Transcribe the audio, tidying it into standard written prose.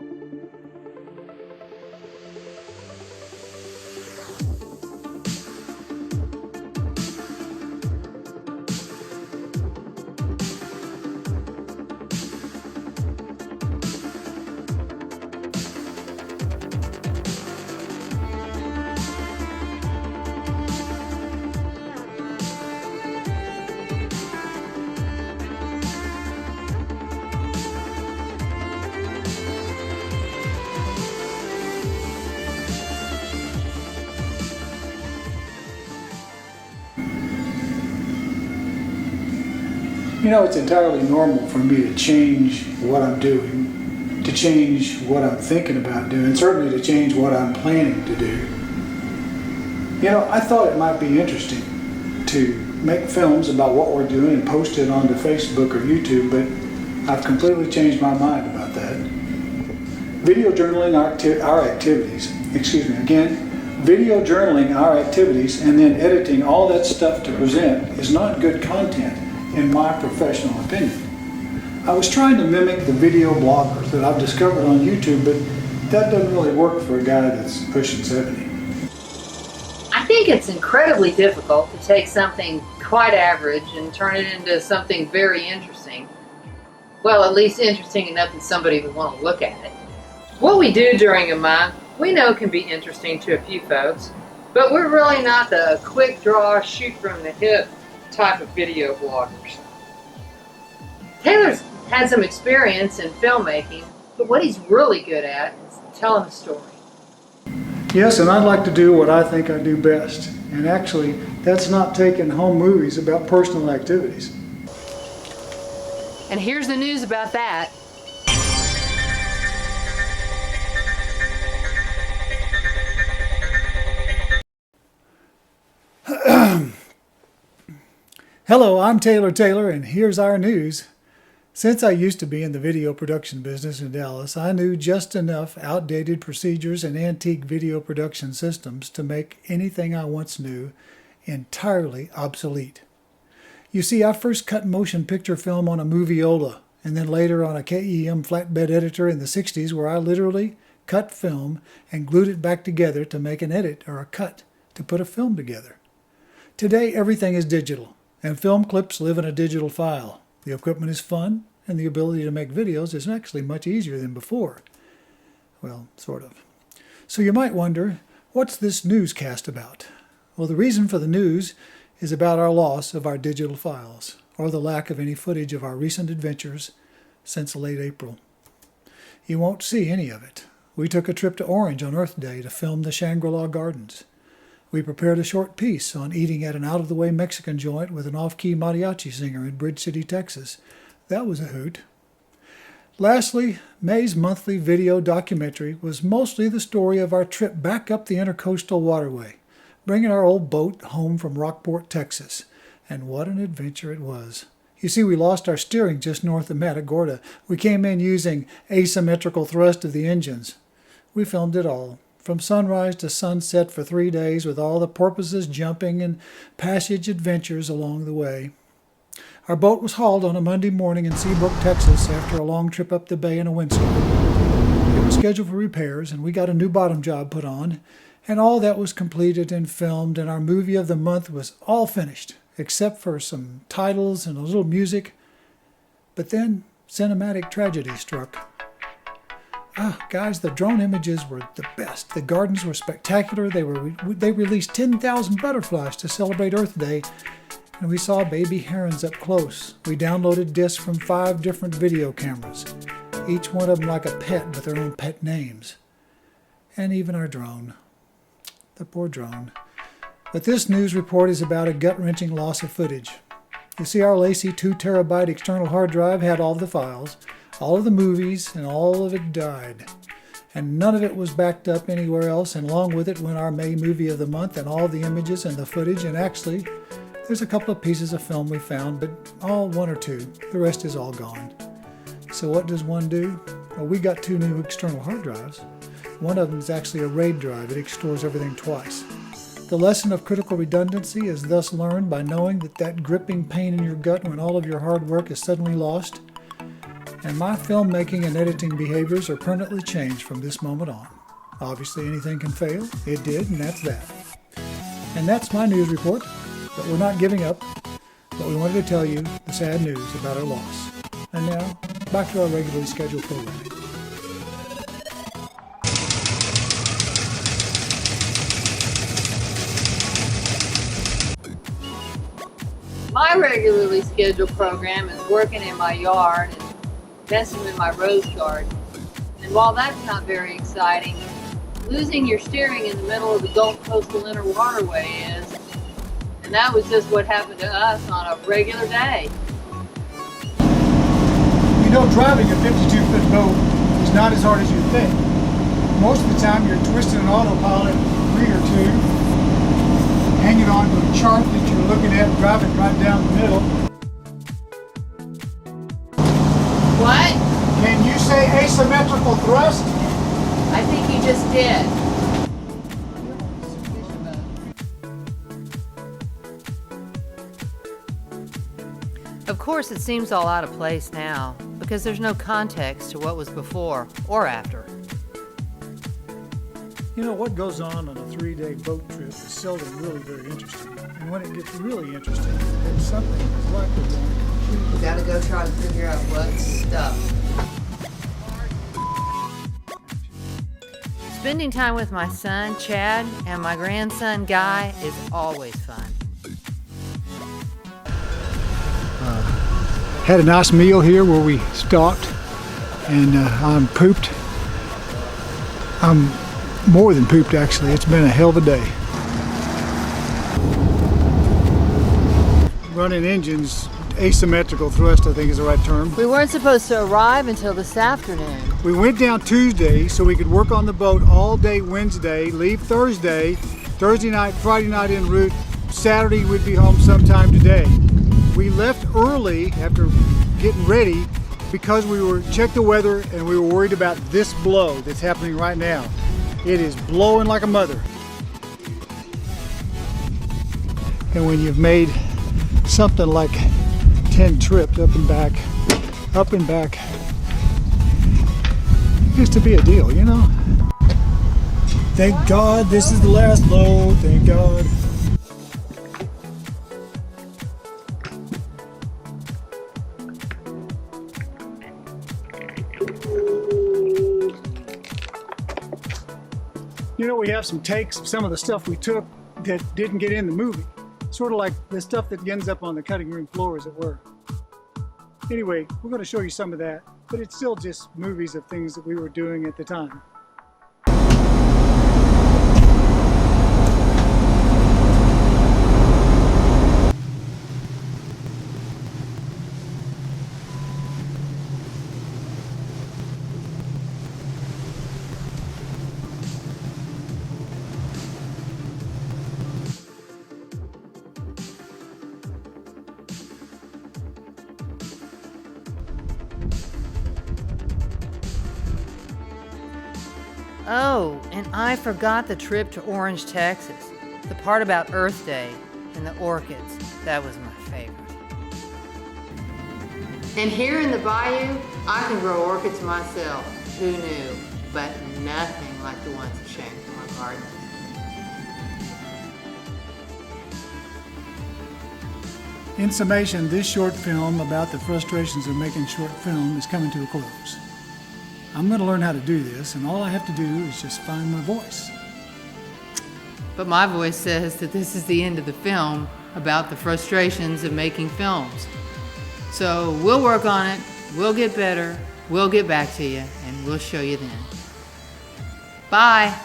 You know, it's entirely normal for me to change what I'm doing, to change what I'm thinking about doing, and certainly to change what I'm planning to do. You know, I thought it might be interesting to make films about what we're doing and post it onto Facebook or YouTube, but I've completely changed my mind about that. Video journaling our activities, video journaling our activities and then editing all that stuff to present is not good content, in my professional opinion. I was trying to mimic the video bloggers that I've discovered on YouTube, but that doesn't really work for a guy that's pushing 70. I think it's incredibly difficult to take something quite average and turn it into something very interesting. Well, at least interesting enough that somebody would want to look at it. What we do during a month, we know can be interesting to a few folks, but we're really not the quick draw, shoot from the hip type of video bloggers. Taylor's had some experience in filmmaking, but what he's really good at is telling a story. Yes, and I'd like to do what I think I do best. And actually, that's not taking home movies about personal activities. And here's the news about that. Hello, I'm Taylor, and here's our news. Since I used to be in the video production business in Dallas, I knew just enough outdated procedures and antique video production systems to make anything I once knew entirely obsolete. You see, I first cut motion picture film on a Moviola, and then later on a KEM flatbed editor in the 60s, where I literally cut film and glued it back together to make an edit or a cut to put a film together. Today, everything is digital, and film clips live in a digital file. The equipment is fun, and the ability to make videos is actually much easier than before. Well, sort of. So you might wonder, what's this newscast about? Well, the reason for the news is about our loss of our digital files, or the lack of any footage of our recent adventures since late April. You won't see any of it. We took a trip to Orange on Earth Day to film the Shangri-La Gardens. We prepared a short piece on eating at an out-of-the-way Mexican joint with an off-key mariachi singer in Bridge City, Texas. That was a hoot. Lastly, May's monthly video documentary was mostly the story of our trip back up the Intercoastal Waterway, bringing our old boat home from Rockport, Texas. And what an adventure it was. You see, we lost our steering just north of Matagorda. We came in using asymmetrical thrust of the engines. We filmed it all, from sunrise to sunset for 3 days, with all the porpoises jumping and passage adventures along the way. Our boat was hauled on a Monday morning in Seabrook, Texas, after a long trip up the bay in a windstorm. It was scheduled for repairs, and we got a new bottom job put on, and all that was completed and filmed, and our movie of the month was all finished, except for some titles and a little music. But then cinematic tragedy struck. Guys, the drone images were the best. The gardens were spectacular. They released 10,000 butterflies to celebrate Earth Day, and we saw baby herons up close. We downloaded discs from 5 different video cameras, each one of them like a pet with their own pet names. And even our drone. The poor drone. But this news report is about a gut-wrenching loss of footage. You see, our Lacy 2 terabyte external hard drive had all of the files, all of the movies, and all of it died. And none of it was backed up anywhere else, and along with it went our May movie of the month and all the images and the footage, and actually, there's a couple of pieces of film we found, but all 1 or 2. The rest is all gone. So what does one do? Well, we got 2 new external hard drives. One of them is actually a RAID drive. It stores everything twice. The lesson of critical redundancy is thus learned by knowing that gripping pain in your gut when all of your hard work is suddenly lost. and my filmmaking and editing behaviors are permanently changed from this moment on. Obviously anything can fail. It did, and that's that. And that's my news report, but we're not giving up, but we wanted to tell you the sad news about our loss. And now, back to our regularly scheduled programming. My regularly scheduled program is working in my yard and messing with my rose garden. And while that's not very exciting, losing your steering in the middle of the Gulf Coastal Inner Waterway is. And that was just what happened to us on a regular day. You know, driving a 52-foot boat is not as hard as you think. Most of the time you're twisting an autopilot a degree or two, hanging on to a chart that you're looking at, driving right down the middle. What? Can you say asymmetrical thrust? I think you just did. Of course, it seems all out of place now because there's no context to what was before or after. You know, what goes on a 3-day boat trip is seldom really very interesting. And when it gets really interesting, then something is likely going to completely... We gotta go try to figure out what's stuck. Spending time with my son, Chad, and my grandson, Guy, is always fun. Had a nice meal here where we stopped, and I'm pooped. I'm more than pooped, actually. It's been a hell of a day. Running engines, asymmetrical thrust, I think is the right term. We weren't supposed to arrive until this afternoon. We went down Tuesday so we could work on the boat all day Wednesday, leave Thursday night, Friday night en route. Saturday we'd be home sometime today. We left early after getting ready because we were checked the weather and we were worried about this blow that's happening right now. It is blowing like a mother. And when you've made something like 10 trips up and back, it gets to be a deal, you know? Thank God this is the last load, thank God. You know, we have some takes of some of the stuff we took that didn't get in the movie. Sort of like the stuff that ends up on the cutting room floor, as it were. Anyway, we're going to show you some of that, but it's still just movies of things that we were doing at the time. Oh, and I forgot the trip to Orange, Texas. The part about Earth Day and the orchids. That was my favorite. And here in the bayou, I can grow orchids myself. Who knew? But nothing like the ones that came from my garden. In summation, this short film about the frustrations of making short film is coming to a close. I'm going to learn how to do this, and all I have to do is just find my voice. But my voice says that this is the end of the film about the frustrations of making films. So we'll work on it, we'll get better, we'll get back to you, and we'll show you then. Bye.